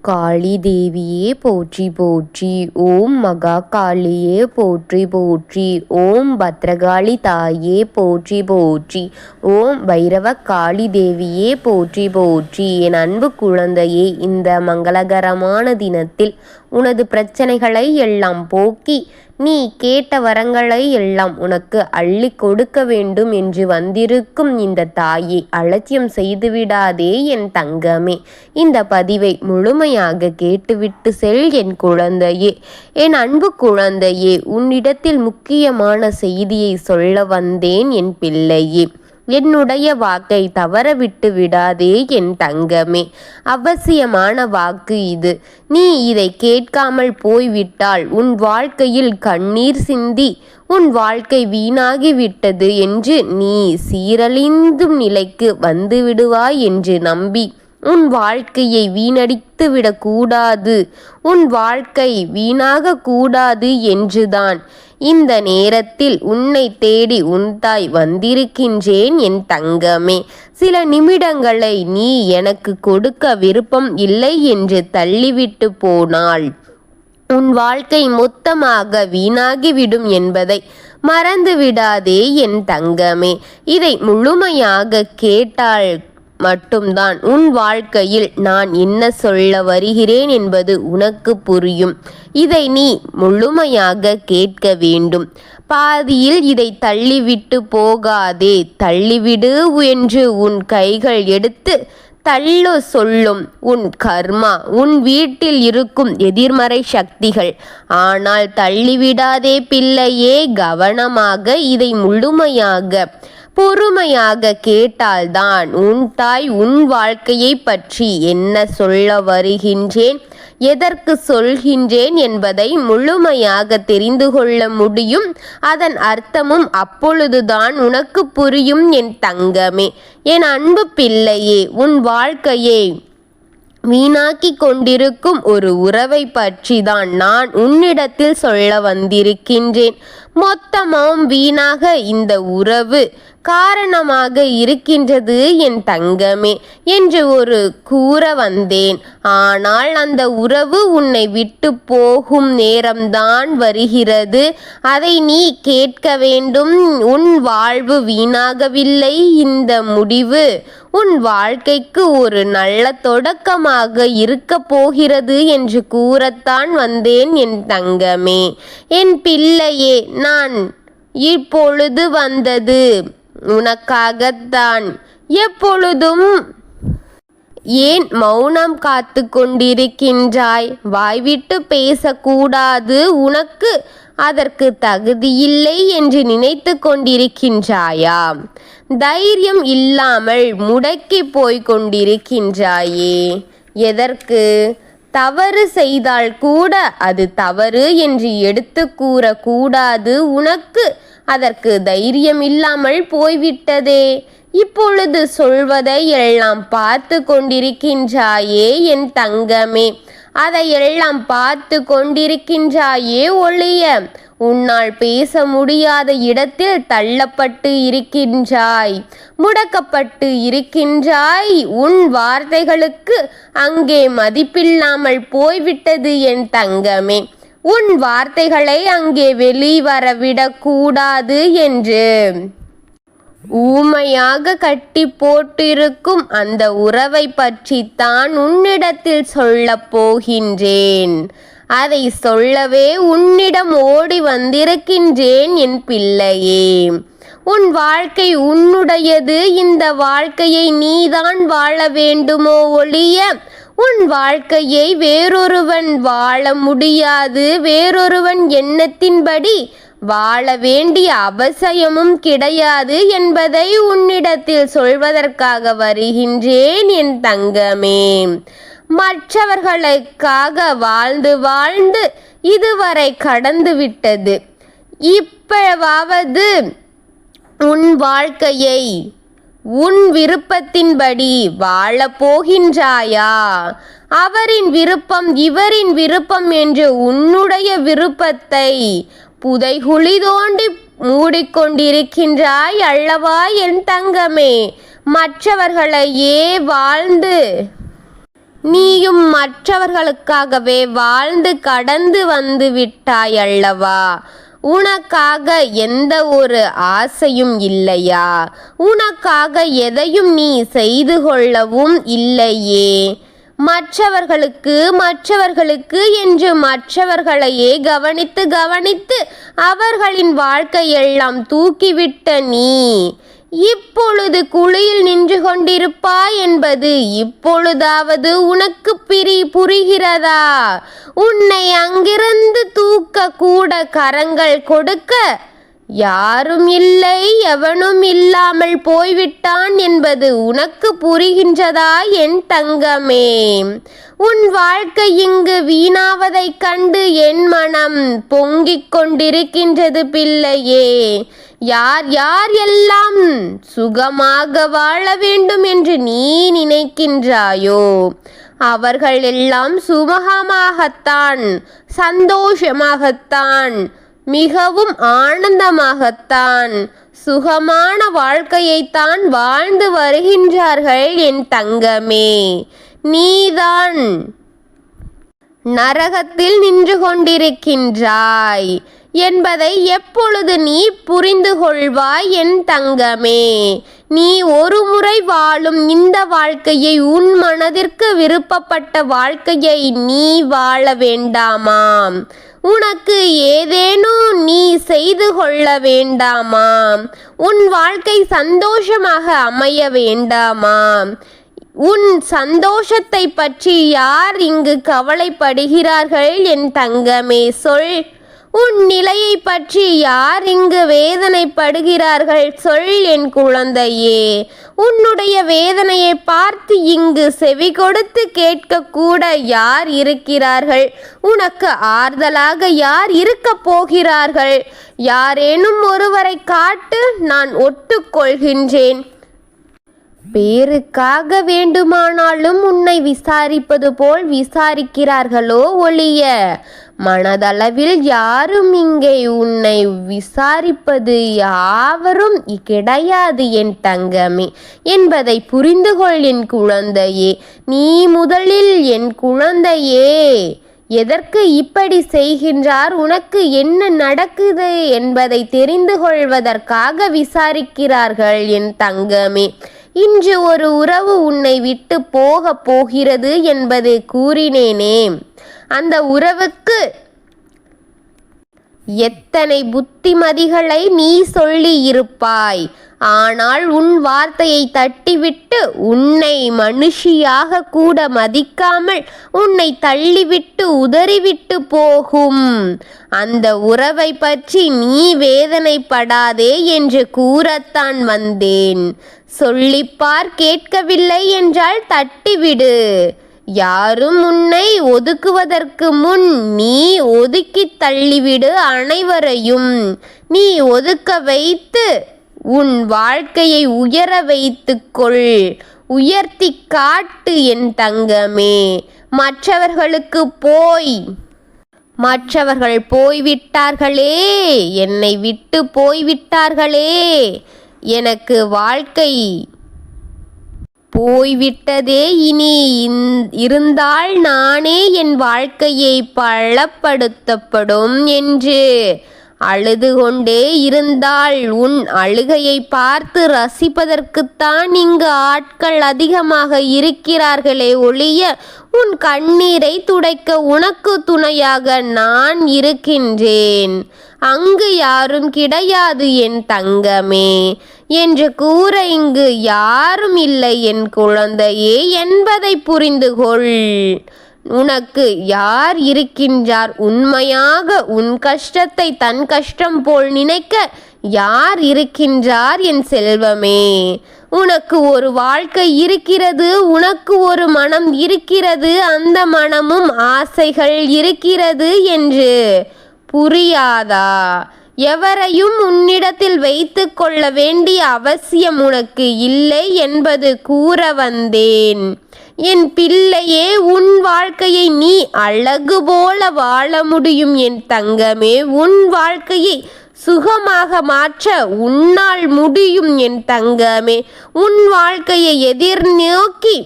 காளி தேவியே போற்றி போற்றி. ஓம் மகா காளியே போற்றி போற்றி. ஓம் பத்ரகாளி தாயே போற்றி போற்றி. ஓம் பைரவ காளி தேவியே போற்றி போற்றி. என் அன்பு குழந்தையே, இந்த மங்களகரமான தினத்தில் உனது பிரச்சனைகளை எல்லாம் போக்கி நீ கேட்ட வரங்களை எல்லாம் உனக்கு அள்ளி கொடுக்க வேண்டும் என்று வந்திருக்கும் இந்த தாயை அலட்சியம் செய்துவிடாதே என் தங்கமே. இந்த பதிவை முழுமையாக கேட்டுவிட்டு செல் என் குழந்தையே. என் அன்பு குழந்தையே, உன்னிடத்தில் முக்கியமான செய்தியை சொல்ல வந்தேன் என் பிள்ளையே. என்னுடைய வாக்கை தவறவிட்டு விடாதே என் தங்கமே. அவசியமான வாக்கு இது. நீ இதை கேட்காமல் போய்விட்டால் உன் வாழ்க்கையில் கண்ணீர் சிந்தி உன் வாழ்க்கை வீணாகிவிட்டது என்று நீ சீரழிந்தும் நிலைக்கு வந்து விடுவாய் என்று நம்பி உன் வாழ்க்கையை வீணடித்து விடக்கூடாது, உன் வாழ்க்கை வீணாக கூடாது என்றுதான் இந்த நேரத்தில் உன்னை தேடி உன் தாய் வந்திருக்கின்றேன் என் தங்கமே. சில நிமிடங்களை நீ எனக்கு கொடுக்க விருப்பம் இல்லை என்று தள்ளிவிட்டு போனால் உன் வாழ்க்கை மொத்தமாக வீணாகிவிடும் என்பதை மறந்து விடாதே என் தங்கமே. இதை முழுமையாக கேட்டால் மட்டும்தான் உன் வாழ்க்கையில் நான் என்ன சொல்ல வருகிறேன் என்பது உனக்கு புரியும். இதை நீ முழுமையாக கேட்க வேண்டும். பாதியில் இதை தள்ளிவிட்டு போகாதே. தள்ளிவிடு என்று உன் கைகள் எடுத்து தள்ளு சொல்லும் உன் கர்மா, உன் வீட்டில் இருக்கும் எதிர்மறை சக்திகள். ஆனால் தள்ளிவிடாதே பிள்ளையே. கவனமாக இதை முழுமையாக பொறுமையாக கேட்டால்தான் உன் தாய் உன் வாழ்க்கையை பற்றி என்ன சொல்ல வருகின்றேன், எதற்கு சொல்கின்றேன் என்பதை முழுமையாக தெரிந்து கொள்ள முடியும். அதன் அர்த்தமும் அப்பொழுதுதான் உனக்கு புரியும் என் தங்கமே. என் அன்பு பிள்ளையே, உன் வாழ்க்கையை வீணாக்கி கொண்டிருக்கும் ஒரு உறவை பற்றி தான் நான் உன்னிடத்தில் சொல்ல வந்திருக்கின்றேன். மொத்தமும் வீணாக இந்த உறவு காரணமாக இருக்கின்றது என் தங்கமே என்று ஒரு கூற வந்தேன். ஆனால் அந்த உறவு உன்னை விட்டு போகும் நேரம்தான் வருகிறது. அதை நீ கேட்க வேண்டும். உன் வாழ்வு வீணாகவில்லை. இந்த முடிவு உன் வாழ்க்கைக்கு ஒரு நல்ல தொடக்கமாக இருக்க போகிறது என்று கூறத்தான் வந்தேன் என் தங்கமே. என் பிள்ளையே, நான் இப்பொழுது வந்தது உனக்காகத்தான். எப்பொழுதும் ஏன் மௌனம் காத்து கொண்டிருக்கின்றாய்? வாய்விட்டு பேசக்கூடாது, உனக்கு அதற்கு தகுதியில்லை என்று நினைத்து கொண்டிருக்கின்றாயா? தைரியம் இல்லாமல் முடக்கி போய் கொண்டிருக்கின்றாயே. எதற்கு? தவறு செய்தால் கூட அது தவறு என்று எடுத்து கூறக்கூடாது. உனக்கு அதற்கு தைரியம் இல்லாமல் போய்விட்டதே. இப்பொழுது சொல்வதை எல்லாம் பார்த்து கொண்டிருக்கின்றாயே என் தங்கமே. அதையெல்லாம் பார்த்து கொண்டிருக்கின்றாயே ஒழிய உன்னால் பேச முடியாத இடத்தில் தள்ளப்பட்டு இருக்கின்றாய், முடக்கப்பட்டு இருக்கின்றாய். உன் வார்த்தைகளுக்கு அங்கே மதிப்பில்லாமல் போய்விட்டது என் தங்கமே. உன் வார்த்தைகளை அங்கே வெளிவரவிடக்கூடாது என்று ஊமையாக கட்டி போட்டிருக்கும் அந்த உறவை பற்றி தான் உன்னிடத்தில் சொல்ல போகின்றேன். அதை சொல்லவே உன்னிடம் ஓடி வந்திருக்கின்றேன் என் பிள்ளையே. உன் வாழ்க்கை உன்னுடையது. இந்த வாழ்க்கையை நீதான் வாழ வேண்டுமோ ஒழிய உன் வாழ்க்கையை வேறொருவன் வாழ முடியாது. வேறொருவன் எண்ணத்தின்படி வாழ வேண்டிய அவசியமும் கிடையாது என்பதை உன்னிடத்தில் சொல்வதற்காக வருகின்றேன் என் தங்கமே. மற்றவர்களுக்காக வாழ்ந்து வாழ்ந்து இதுவரை கடந்து விட்டது. இப்பவாவது உன் வாழ்க்கையை உன் விருப்பத்தின்படி வாழ போகின்றாயா? அவரின் விருப்பம் இவரின் விருப்பம் என்று உன்னுடைய விருப்பத்தை புதைகுழி தோண்டி மூடிக்கொண்டிருக்கின்றாய் அல்லவா என் தங்கமே. மற்றவர்களையே வாழ்ந்து நீயும் மற்றவர்களுக்காகவே வாழ்ந்து கடந்து வந்து விட்டாய் அல்லவா? உனக்காக எந்த ஒரு ஆசையும் இல்லையா? உனக்காக எதையும் நீ செய்து கொள்ளவும் இல்லையே. மற்றவர்களுக்கு என்று மற்றவர்களையே கவனித்து கவனித்து அவர்களின் வாழ்க்கையெல்லாம் தூக்கிவிட்ட நீ இப்பொழுது குழியில் நின்று கொண்டிருப்பாய் என்பது இப்பொழுதாவது உனக்கு புரிகிறதா? உன்னை அங்கிருந்து தூக்க கூட கரங்கள் கொடுக்க யாரும் இல்லை, எவனும் இல்லாமல் போய்விட்டான் என்பது உனக்கு புரிகின்றதா என் தங்கமே? உன் வாழ்க்கை இங்கு வீணாவதைக் கண்டு என் மனம் பொங்கிக் கொண்டிருக்கின்றது பிள்ளையே. யார் யார் எல்லாம் சுகமாக வாழ வேண்டும் என்று நீ நினைக்கின்றாயோ அவர்கள் எல்லாம் சுமூகமாகத்தான், சந்தோஷமாகத்தான், மிகவும் ஆனந்தமாகத்தான், சுகமான வாழ்க்கையைத்தான் வாழ்ந்து வருகின்றார்கள் என் தங்கமே. நீதான் நரகத்தில் நின்று கொண்டிருக்கின்றாய் என்பதை எப்பொழுது நீ புரிந்து கொள்வாய் என் தங்கமே? நீ ஒரு முறை வாழும் இந்த வாழ்க்கையை, உன் மனதிற்கு விருப்பப்பட்ட வாழ்க்கையை நீ வாழ வேண்டாமாம்? உனக்கு ஏதேனும் நீ செய்து கொள்ள வேண்டாமாம்? உன் வாழ்க்கை சந்தோஷமாக அமைய வேண்டாமாம்? உன் சந்தோஷத்தை பற்றி யார் இங்கு கவலைப்படுகிறார்கள் என் தங்கமே? சொல். உன் நிலையை பற்றி யார் இங்கு வேதனைப்படுகிறார்கள்? சொல் என் குழந்தையே. உன்னுடைய வேதனையை பார்த்து இங்கு செவி கொடுத்து கேட்க கூட யார் இருக்கிறார்கள்? உனக்கு ஆறுதலாக யார் இருக்க போகிறார்கள்? யாரேனும் ஒருவரை காட்டு, நான் ஒட்டுக்கொள்கின்றேன். பேருக்காக வேண்டுமானாலும் உன்னை விசாரிப்பது போல் விசாரிக்கிறார்களோ ஒழிய மனதளவில் யாரும் இங்கே உன்னை விசாரிப்பது யாவரும் கிடையாது என் தங்கமே என்பதை புரிந்து கொள் என் குழந்தையே. நீ முதலில் என் குழந்தையே எதற்கு இப்படி செய்கின்றார், உனக்கு என்ன நடக்குது என்பதை தெரிந்து கொள்வதற்காக விசாரிக்கிறார்கள் என் தங்கமே. இன்று ஒரு உறவு உன்னை விட்டு போகிறது என்பது கூறினேனே, அந்த உறவுக்கு எத்தனை புத்திமதிகளை நீ சொல்லி இருப்பாய். ஆனால் உன் வார்த்தையை தட்டிவிட்டு உன்னை மனுஷியாக கூட மதிக்காமல் உன்னை தள்ளிவிட்டு உதறிவிட்டு போகும் அந்த உறவை பற்றி நீ வேதனைப்படாதே என்று கூறத்தான் வந்தேன். சொல்லிப்பார், கேட்கவில்லை என்றால் தட்டிவிடு. யாரும் உன்னை ஒதுக்குவதற்கு முன் நீ ஒதுக்கி தள்ளிவிடு அனைவரையும். நீ ஒதுக்க வைத்து உன் வாழ்க்கையை உயர வைத்துக்கொள், உயர்த்தி காட்டு என் தங்கமே. மற்றவர்கள் போய்விட்டார்களே, என்னை விட்டு போய்விட்டார்களே, எனக்கு வாழ்க்கை போய்விட்டதே, இனி இருந்தால் நானே என் வாழ்க்கையை பலப்படுத்தப்படும் என்று அழுது கொண்டே இருந்தால் உன் அழுகையை பார்த்து ரசிப்பதற்குத்தான் இங்கு ஆட்கள் அதிகமாக இருக்கிறார்களே ஒழிய உன் கண்ணீரை துடைக்க உனக்கு துணையாக நான் இருக்கின்றேன். அங்கு யாரும் கிடையாது என் தங்கமே என்று கூற இங்கு யாரும் இல்லை என் குழந்தையே என்பதை புரிந்து கொள். உனக்கு யார் இருக்கின்றார்? உண்மையாக உன் கஷ்டத்தை தன் கஷ்டம் போல் நினைக்க யார் இருக்கின்றார் என் செல்வமே? உனக்கு ஒரு வாழ்க்கை இருக்கிறது, உனக்கு ஒரு மனம் இருக்கிறது, அந்த மனமும் ஆசைகள் இருக்கிறது என்று புரியாதா? எவரையும் உன்னிடத்தில் வைத்து கொள்ள வேண்டிய அவசியம் உனக்கு இல்லை என்பது கூற வந்தேன். என் பிள்ளையே, உன் வாழ்க்கையை நீ அழகு போல வாழ முடியும் என் தங்கமே. உன் வாழ்க்கையை சுகமாக மாற்ற உன்னால் முடியும் என் தங்கமே. உன் வாழ்க்கையை எதிர்நோக்கி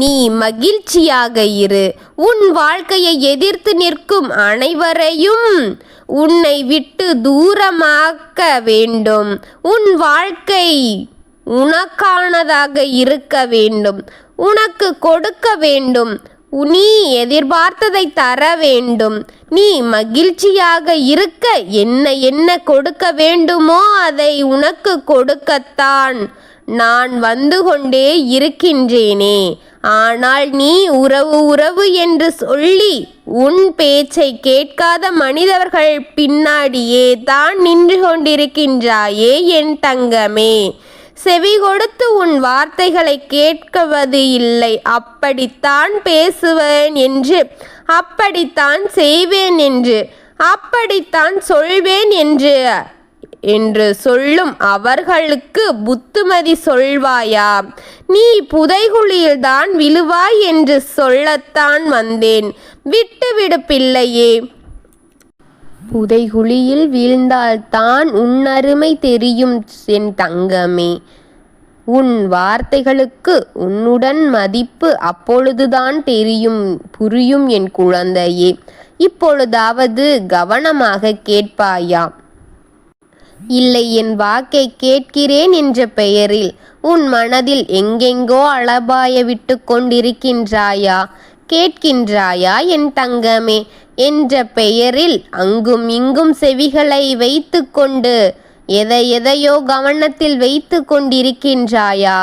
நீ மகிழ்ச்சியாக இரு. உன் வாழ்க்கையை எதிர்த்து நிற்கும் அனைவரையும் உன்னை விட்டு தூரமாக்க வேண்டும். உன் வாழ்க்கை உனக்கானதாக இருக்க வேண்டும். உனக்கு கொடுக்க வேண்டும். நீ எதிர்பார்த்ததை தர வேண்டும். நீ மகிழ்ச்சியாக இருக்க என்ன என்ன கொடுக்க வேண்டுமோ அதை உனக்கு கொடுக்கத்தான் நான் வந்து கொண்டே இருக்கின்றேனே. ஆனால் நீ உறவு உறவு என்று சொல்லி உன் பேச்சை கேட்காத மனிதர்கள் பின்னாடியே தான் நின்று கொண்டிருக்கின்றாயே என் தங்கமே. செவி கொடுத்து உன் வார்த்தைகளை கேட்குவது இல்லை. அப்படித்தான் பேசுவேன் என்று, அப்படித்தான் செய்வேன் என்று, அப்படித்தான் சொல்வேன் என்று சொல்லும் அவர்களுக்கு புத்துமதி சொல்வாயா? நீ புதைகுழியில்தான் விழுவாய் என்று சொல்லத்தான் வந்தேன். விட்டுவிடு பிள்ளையே. புதைகுழியில் வீழ்ந்தால்தான் உன் அருமை தெரியும் என் தங்கமே. உன் வார்த்தைகளுக்கு உன்னுடன் மதிப்பு அப்பொழுதுதான் புரியும் என் குழந்தையே. இப்பொழுதாவது கவனமாக கேட்பாயா? இல்லை, என் வாக்கை கேட்கிறேன் என்ற பெயரில் உன் மனதில் எங்கெங்கோ அலபாய விட்டு கொண்டிருக்கின்றாயா? கேட்கின்றாயா என் தங்கமே? என்ற பெயரில் அங்கும் இங்கும் செவிகளை வைத்து கொண்டு எதையோ கவனத்தில் வைத்து கொண்டிருக்கின்றாயா?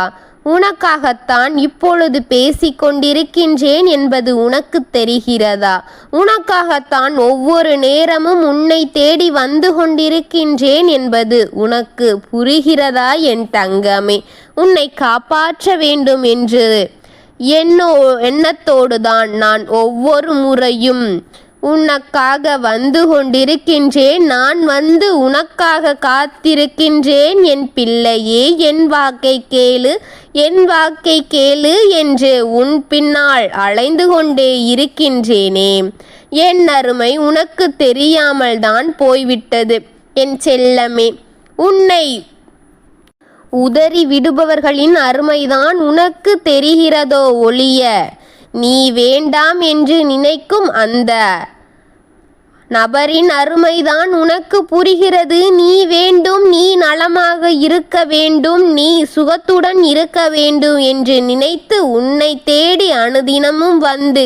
உனக்காகத்தான் இப்பொழுது பேசிக் கொண்டிருக்கின்றேன் என்பது உனக்கு தெரிகிறதா? உனக்காகத்தான் ஒவ்வொரு நேரமும் உன்னை தேடி வந்து கொண்டிருக்கின்றேன் என்பது உனக்கு புரிகிறதா என் தங்கமே? உன்னை காப்பாற்ற வேண்டும் என்று எண்ணத்தோடுதான் நான் ஒவ்வொரு முறையும் உனக்காக வந்து கொண்டிருக்கின்றேன். நான் வந்து உனக்காக காத்திருக்கின்றேன் என் பிள்ளையே. என் வாக்கை கேளு, என் வாக்கை கேளு என்று உன் பின்னால் அலைந்து கொண்டே இருக்கின்றேனே. என் அருமை உனக்கு தெரியாமல் தான் போய்விட்டது என் செல்லமே. உன்னை உதறி விடுபவர்களின் அருமைதான் உனக்கு தெரிகிறதோ ஒழிய, நீ வேண்டாம் என்று நினைக்கும் அந்த நபரின் அருமைதான் உனக்கு புரிகிறது. நீ வேண்டும், நீ நலமாக இருக்க வேண்டும், நீ சுகத்துடன் இருக்க வேண்டும் என்று நினைத்து உன்னை தேடி அனுதினமும் வந்து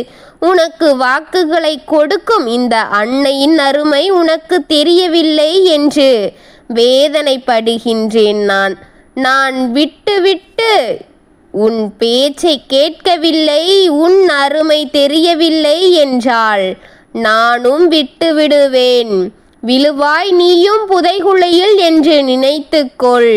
உனக்கு வாக்குகளை கொடுக்கும் இந்த அன்னையின் அருமை உனக்கு தெரியவில்லை என்று வேதனைப்படுகின்றேன் நான் விட்டு உன் பேச்சை கேட்கவில்லை, உன் அருமை தெரியவில்லை என்றால் நானும் விட்டு விடுவேன். விழுவாய் நீயும் புதைகுழியில் என்று நினைத்துக்கொள்.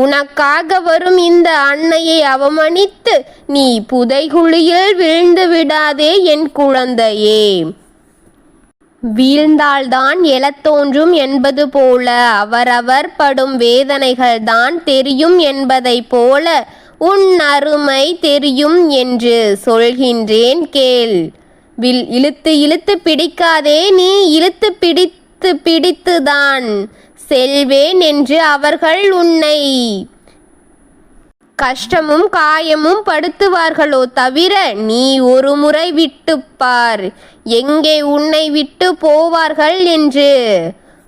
உனக்காக வரும் இந்த அன்னையை அவமதித்து நீ புதைகுழியில் வீழ்ந்து விடாதே என் குழந்தையே. வீழ்ந்தால்தான் எழத் தோன்றும் என்பது போல அவரவர் படும் வேதனைகள்தான் தெரியும் என்பதை போல உன் அருமை தெரியும் என்று சொல்கின்றேன் கேள். இழுத்து பிடிக்காதே. நீ இழுத்து பிடித்துதான் செல்வேன் என்று அவர்கள் உன்னை கஷ்டமும் காயமும் படுத்துவார்களோ தவிர நீ ஒரு முறை விட்டுப்பார். எங்கே உன்னை விட்டு போவார்கள் என்று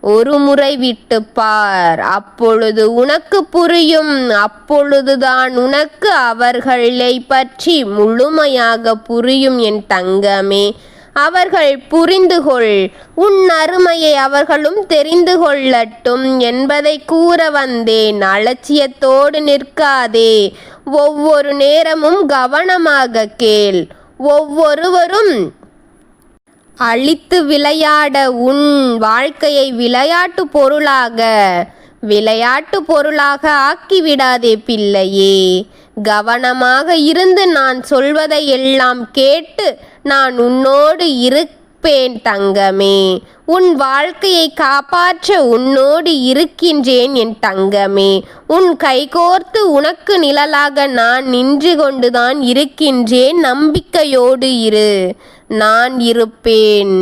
ஒரு முறை விட்டுப்பார். அப்பொழுது உனக்கு புரியும். அப்பொழுதுதான் உனக்கு அவர்களை பற்றி முழுமையாக புரியும் என் தங்கமே. அவர்கள் புரிந்துகொள். உன் அருமையை அவர்களும் தெரிந்து கொள்ளட்டும் என்பதை கூற வந்தேன். அலட்சியத்தோடு நிற்காதே. ஒவ்வொரு நேரமும் கவனமாக கேள். ஒவ்வொருவரும் அழித்து விளையாட உன் வாழ்க்கையை விளையாட்டு பொருளாக ஆக்கிவிடாதே பிள்ளையே. கவனமாக இருந்து நான் சொல்வதை எல்லாம் கேட்டு நான் உன்னோடு இருப்பேன் தங்கமே. உன் வாழ்க்கையை காப்பாற்ற உன்னோடு இருக்கின்றேன் என் தங்கமே. உன் கைகோர்த்து உனக்கு நிழலாக நான் நின்று கொண்டுதான் இருக்கின்றேன். நம்பிக்கையோடு இரு, நான் இருப்பேன்.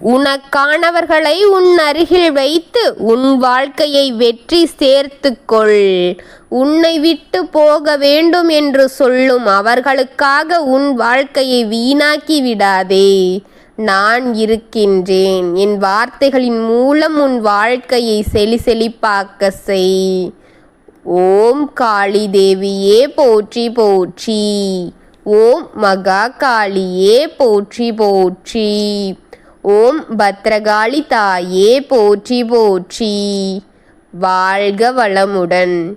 உனக்கானவர்களை உன் அருகில் வைத்து உன் வாழ்க்கையை வெற்றி சேர்த்துக்கொள். உன்னை விட்டு போக வேண்டும் என்று சொல்லும் அவர்களுக்காக உன் வாழ்க்கையை வீணாக்கி விடாதே. நான் இருக்கின்றேன். என் வார்த்தைகளின் மூலம் உன் வாழ்க்கையை செழிப்பாக்க செய். ஓம் காளி தேவியே போற்றி போற்றி. ஓம் மகா காளியே போற்றி போற்றி. ஓம் பத்ரகாளி தாயே போற்றி போற்றி. வாழ்க வளமுடன்.